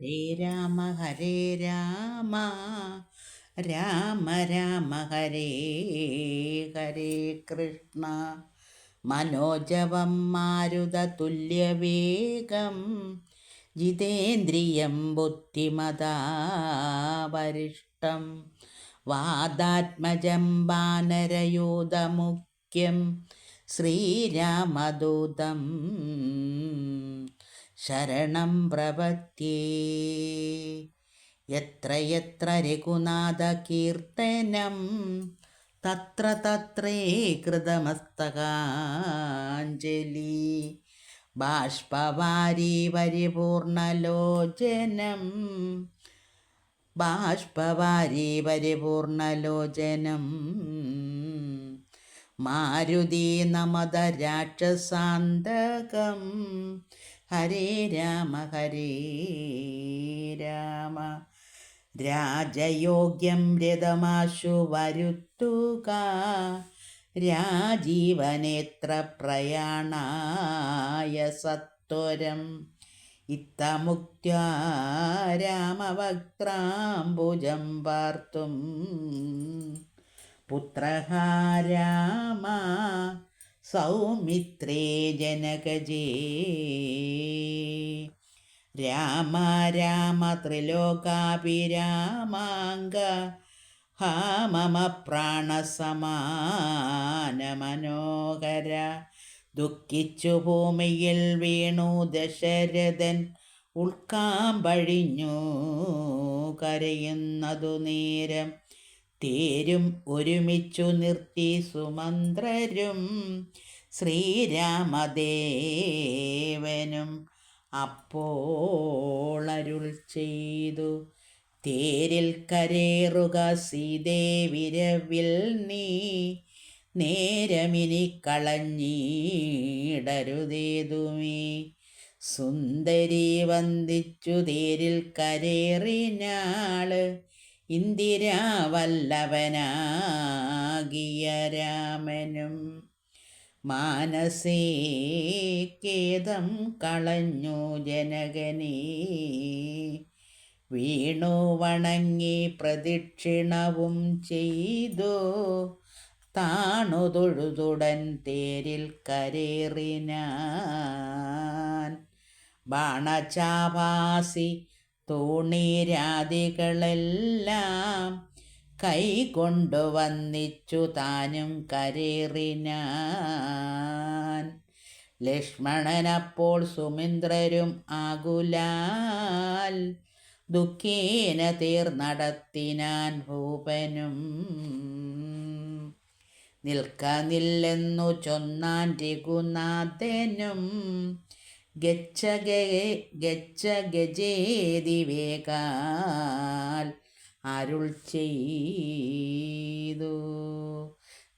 ഹരേ രാമ രാമ രാമ ഹരേ ഹരേ കൃഷ്ണ മനോജവം മാരുതതുല്യവേഗം ജിതേന്ദ്രിയം ബുദ്ധിമതാവരിഷ്ടം വാദാത്മജം വാനരയൂഥമുഖ്യം ശ്രീരാമദൂതം ശരണം പ്രപദ്യേ. യത്ര യത്ര രഘുനാഥകീർത്തനം തത്ര തത്രേ കൃതമസ്തകാഞ്ജലി. ബാഷ്പവാരി പരിപൂർണലോചനം ബാഷ്പവാരി പരിപൂർണലോചനം മാരുതി നമത രാക്ഷസാന്തകം. ഹരേ രാമ രാജയോഗ്യം രഥമാശു വരുത്തുക രാജീവനേത്ര പ്രയാണായ സത്വരം. ഇത്തമുക്ത്യാ രാമവക്ത്രാംബുജം വാർത്തും പുത്രഃ രാമ സൗമിത്രേ ജനകജേ. രാമ രാമ ത്രിലോകാഭിരാമാംഗ ഹാ മമ പ്രാണസമാന മനോഹര. ദുഃഖിച്ചു ഭൂമിയിൽ വീണു ദശരഥൻ ഉൾക്കാമ്പഴിഞ്ഞു കരയുന്നതു നേരം. തേരും ഒരുമിച്ചു നിർത്തി സുമന്ത്രരും ശ്രീരാമദേവനും അപ്പോൾ അരുൾ ചെയ്തു. തേരിൽ കരേറുക സീതേ വിരവിൽ നീ നേരമിനി കളഞ്ഞിടരുതേതുമേ. സുന്ദരി വന്ദിച്ചു തേരിൽ കരേറിനാള് ഇന്ദിരാവല്ലഭനാകിയ രാമനും. മാനസേ ഖേദം കളഞ്ഞു ജനകനേ വീണു വണങ്ങി പ്രദക്ഷിണവും ചെയ്തു താണു തൊഴുതുടൻ തേരിൽ കരേറിനാൻ. ബാണചാപാസി തോണീരാദികളെല്ലാം കൈകൊണ്ടു വന്നിച്ചു താനും കരേറിനാൻ. ലക്ഷ്മണനപ്പോൾ സുമിന്ദ്രരും ആകുലാൽ ദുഃഖേന തീർന്നടത്തിനാൻ ഭൂപനും. നിൽക്കനില്ലെന്നു ചൊന്നാൻ രഘുനാഥനും ഗച്ഛ ഗജേതി വേഗാൽ അരുൾ ചെയ്തു.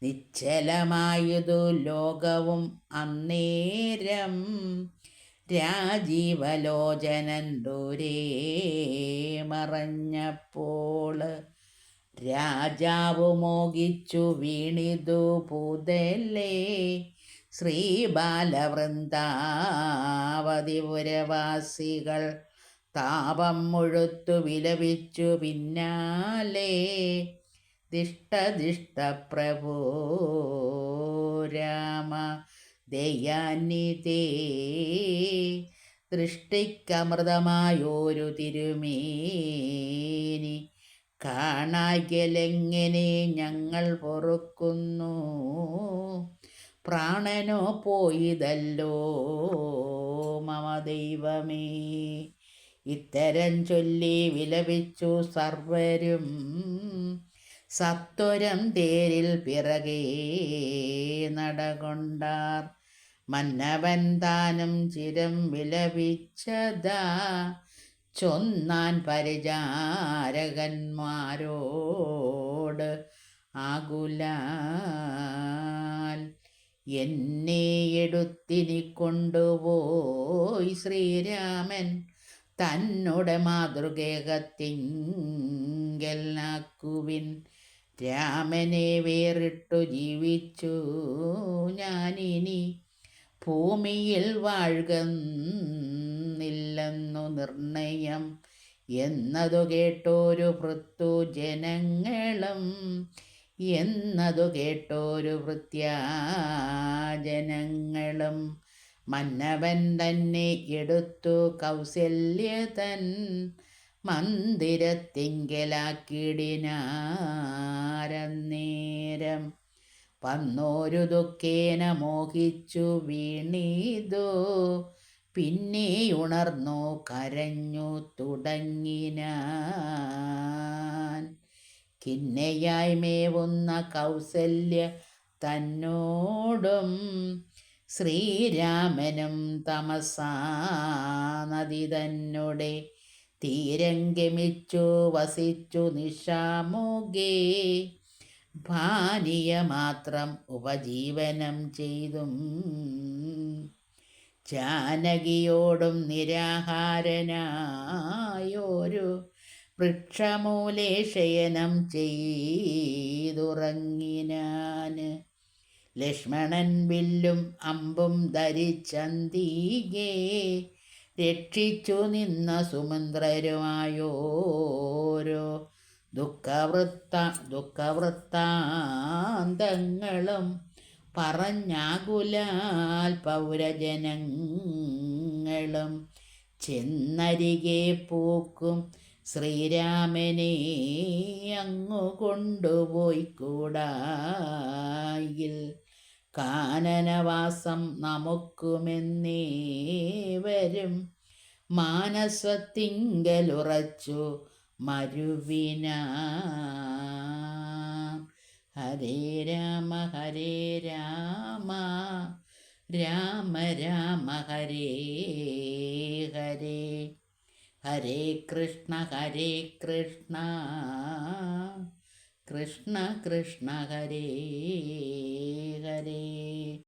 നിശ്ചലമായതു ലോകവും അന്നേരം രാജീവലോചനൻ ദൂരെ മറഞ്ഞപ്പോൾ. രാജാവു മോഹിച്ചു വീണിതു ഭൂതലേ ശ്രീബാലവൃന്ദാവതിപുരവാസികൾ താപം മുഴുത്തു വിലപിച്ചു പിന്നാലെ. ദിഷ്ടദിഷ്ട പ്രഭോ രാമ ദയാനിധേ ദൃഷ്ടിക്കമൃതമായോരു തിരുമേനി കാണായ്കലെങ്ങനെ ഞങ്ങൾ പൊറുക്കുന്നു. പ്രാണനോ പോയിതല്ലോ മമ ദൈവമേ. ഇത്തരം ചൊല്ലി വിലപിച്ചു സർവരും സത്വരം തേരിൽ പിറകെ നടകൊണ്ടാർ. മന്നവൻ താനും ചിരം വിലപിച്ചതാ ചൊന്നാൻ പരിചാരകന്മാരോട് ആകുലാൽ. എന്നെ എടുത്തിനി കൊണ്ടുപോയി ശ്രീരാമൻ തന്നോടെ മാതൃകേകത്തിങ്കലാക്കുവിൻ. രാമനെ വേറിട്ടു ജീവിച്ചു ഞാനിനി ഭൂമിയിൽ വാഴുക തീർന്നില്ലെന്നു നിർണയം എന്നതു കേട്ടോരു ഭൃത്യജനങ്ങളും ഭൃത്യാജനങ്ങളും മന്നവൻ തന്നെ എടുത്തു കൗസല്യതൻ മന്ദിരത്തിങ്കലാക്കിടിനാരന്നേരം വന്നോരു ദുഃഖേന മോഹിച്ചു വീണിതു പിന്നെ ഉണർന്നു കരഞ്ഞു തുടങ്ങിനാൻ കിന്നയായി മേവുന്ന കൗസല്യ തന്നോടും ശ്രീരാമനും തമസാ നദി തന്നോടെ തീരം ഗമിച്ചു വസിച്ചു നിശാമുഖേ ഭാനിയ മാത്രം ഉപജീവനം ചെയ്തും ജാനകിയോടും നിരാഹാരനായൊരു വൃക്ഷമൂലേ ശയനം ചെയ്തുറങ്ങിനാൻ ലക്ഷ്മണൻ വില്ലും അമ്പും ധരിച്ചന്തികേ രക്ഷിച്ചു നിന്ന സുമന്ത്രരുമായോരോ ദുഃഖവൃത്താന്തങ്ങളും പറഞ്ഞാകുലാൽ പൗരജനങ്ങളും ചെന്നരികെ പൂക്കും ശ്രീരാമനെ അങ്ങു കൊണ്ടുപോയി കൂടായിൽ കാനനവാസം നമുക്കുമെന്നേവരും മാനസത്തിങ്കലുറച്ചു മരുവിന. ഹരേ രാമ ഹരേ രാമ രാമ രാമ ഹരേ ഹരേ ഹരേ കൃഷ്ണ കൃഷ്ണ കൃഷ്ണ ഹരേ ഹരേ.